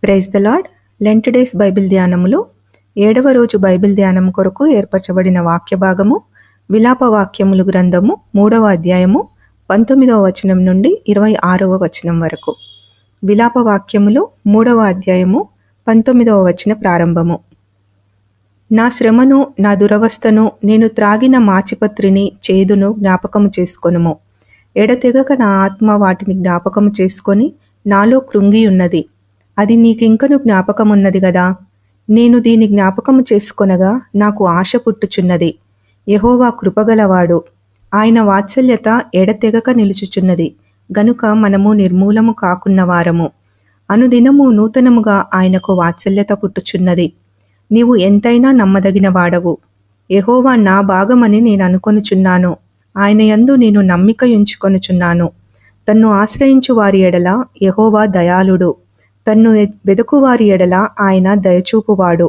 Praise the Lord. Lent days Bible ధ్యానములు 7వ రోజు బైబిల్ ధ్యానం కొరకు ఏర్పరచబడిన వాక్య భాగము విలాప వాక్యములు గ్రంథము 3వ అధ్యాయము 19వ వచనం నుండి 26వ వచనం వరకు. విలాప వాక్యములు 3వ అధ్యాయము 19వ వచన ప్రారంభము. నా శ్రమను, నా దురవస్థను, నేను త్రాగిన మాచిపత్రిని, చేదును జ్ఞాపకము చేసుకొనుము. ఎడతెగక నా ఆత్మ వాటిని జ్ఞాపకము చేసుకొని నాలో కృంగియున్నది. అది నీకింకను జ్ఞాపకమున్నది గదా. నేను దీని జ్ఞాపకము చేసుకొనగా నాకు ఆశ పుట్టుచున్నది. యెహోవా కృపగలవాడు, ఆయన వాత్సల్యత ఎడతెగక నిలుచుచున్నది గనుక మనము నిర్మూలము కాకున్నవారము. అనుదినము నూతనముగా ఆయనకు వాత్సల్యత పుట్టుచున్నది. నీవు ఎంతైనా నమ్మదగిన వాడవు. యెహోవా నా భాగమని నేను అనుకొనుచున్నాను. ఆయన యందు నేను నమ్మికయుంచుకొనుచున్నాను. తన్ను ఆశ్రయించు వారి ఎడల యెహోవా దయాళుడు. తన్ను వెదకువారి ఎడల ఆయన దయచూపువాడు.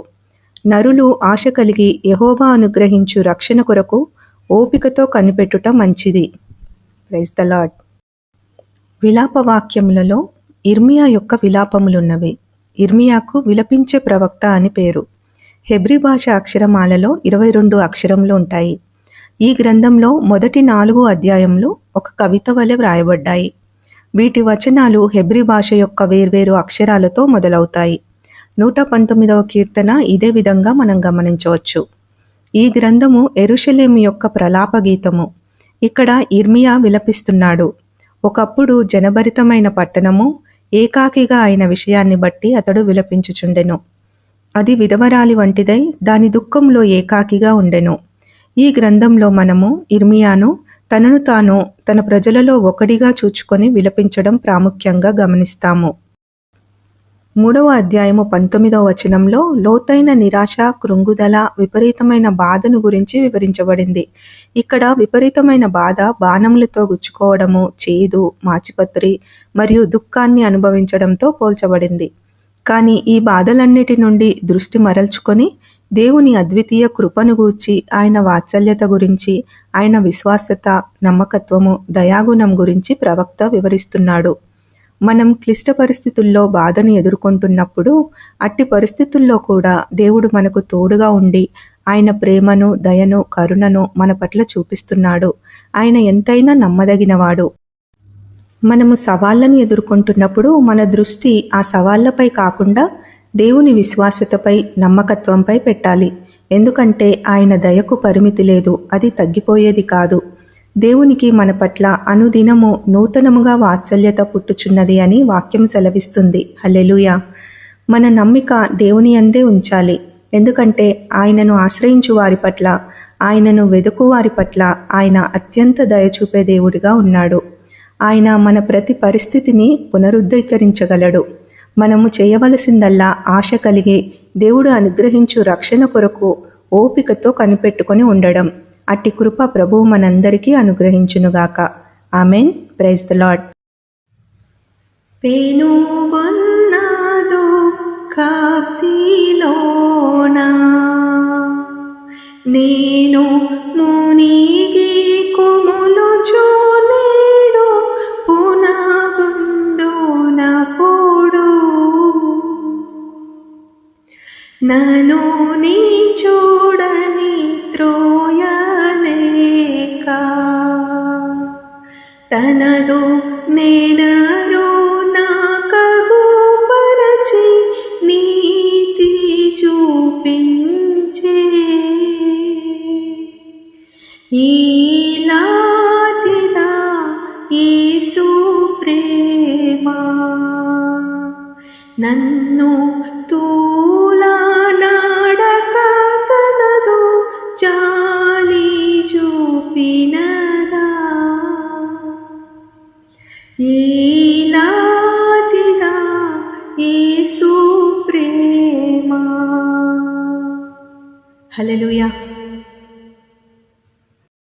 నరులు ఆశ కలిగి యెహోవా అనుగ్రహించు రక్షణ కొరకు ఓపికతో కనిపెట్టుట మంచిది. Praise the Lord. విలాప వాక్యములలో ఇర్మియా యొక్క విలాపములున్నవి. ఇర్మియాకు విలపించే ప్రవక్త అని పేరు. హెబ్రీ భాష అక్షరమాలలో 22 అక్షరములు ఉంటాయి. ఈ గ్రంథంలో మొదటి 4 అధ్యాయములు ఒక కవిత వలె వ్రాయబడ్డాయి. వీటి వచనాలు హెబ్రీ భాష యొక్క వేర్వేరు అక్షరాలతో మొదలవుతాయి. 119వ కీర్తన ఇదే విధంగా మనం గమనించవచ్చు. ఈ గ్రంథము యెరూషలేము యొక్క ప్రలాప గీతము. ఇక్కడ ఇర్మియా విలపిస్తున్నాడు. ఒకప్పుడు జనభరితమైన పట్టణము ఏకాకిగా అయిన విషయాన్ని బట్టి అతడు విలపించుచుండెను. అది విధవరాలి వంటిదై దాని దుఃఖంలో ఏకాకిగా ఉండెను. ఈ గ్రంథంలో మనము ఇర్మియాను తనను తాను తన ప్రజలలో ఒకడిగా చూచుకొని విలపించడం ప్రాముఖ్యంగా గమనిస్తాము. 3వ అధ్యాయము 19వ వచనంలో లోతైన నిరాశ, కృంగుదల, విపరీతమైన బాధను గురించి వివరించబడింది. ఇక్కడ విపరీతమైన బాధ బాణములతో గుచ్చుకోవడము, చేదు, మాచిపత్రి మరియు దుఃఖాన్ని అనుభవించడంతో పోల్చబడింది. కానీ ఈ బాధలన్నిటి నుండి దృష్టి మరల్చుకొని దేవుని అద్వితీయ కృపను గూర్చి, ఆయన వాత్సల్యత గురించి, ఆయన విశ్వాసత, నమ్మకత్వము, దయాగుణం గురించి ప్రవక్త వివరిస్తున్నాడు. మనం క్లిష్ట పరిస్థితుల్లో బాధను ఎదుర్కొంటున్నప్పుడు అట్టి పరిస్థితుల్లో కూడా దేవుడు మనకు తోడుగా ఉండి ఆయన ప్రేమను, దయను, కరుణను మన పట్ల చూపిస్తున్నాడు. ఆయన ఎంతైనా నమ్మదగినవాడు. మనము సవాళ్లను ఎదుర్కొంటున్నప్పుడు మన దృష్టి ఆ సవాళ్లపై కాకుండా దేవుని విశ్వాసతపై, నమ్మకత్వంపై పెట్టాలి. ఎందుకంటే ఆయన దయకు పరిమితి లేదు, అది తగ్గిపోయేది కాదు. దేవునికి మన పట్ల అనుదినము నూతనముగా వాత్సల్యత పుట్టుచున్నది అని వాక్యం సెలవిస్తుంది. హల్లెలూయా. మన నమ్మిక దేవుని యందే ఉంచాలి. ఎందుకంటే ఆయనను ఆశ్రయించు వారి పట్ల, ఆయనను వెదుకు వారి పట్ల ఆయన అత్యంత దయ చూపే దేవుడిగా ఉన్నాడు. ఆయన మన ప్రతి పరిస్థితిని పునరుద్ధరించగలడు. మనము చేయవలసిందల్లా ఆశ కలిగి దేవుడు అనుగ్రహించు రక్షణ కొరకు ఓపికతో కనిపెట్టుకొని ఉండడం. అట్టి కృప ప్రభువు మనందరికీ అనుగ్రహించునుగాక. ఆమెన్. Praise the Lord. పెనుగొన్నదో కాప్తిలోనా నేను మునిగి కొములు చూనేడు పునగుండు నపోడు నను నీ చూడని త్రోయలేక తనదు నేనరు నాకగు పరచి నీతి చూపించే ఈలాటిదా యేసు ప్రేమ నన్ను తూలానాడక తనదు జాలి చూపినదా. ఈలాటిదా యేసు ప్రేమ. హల్లెలూయా.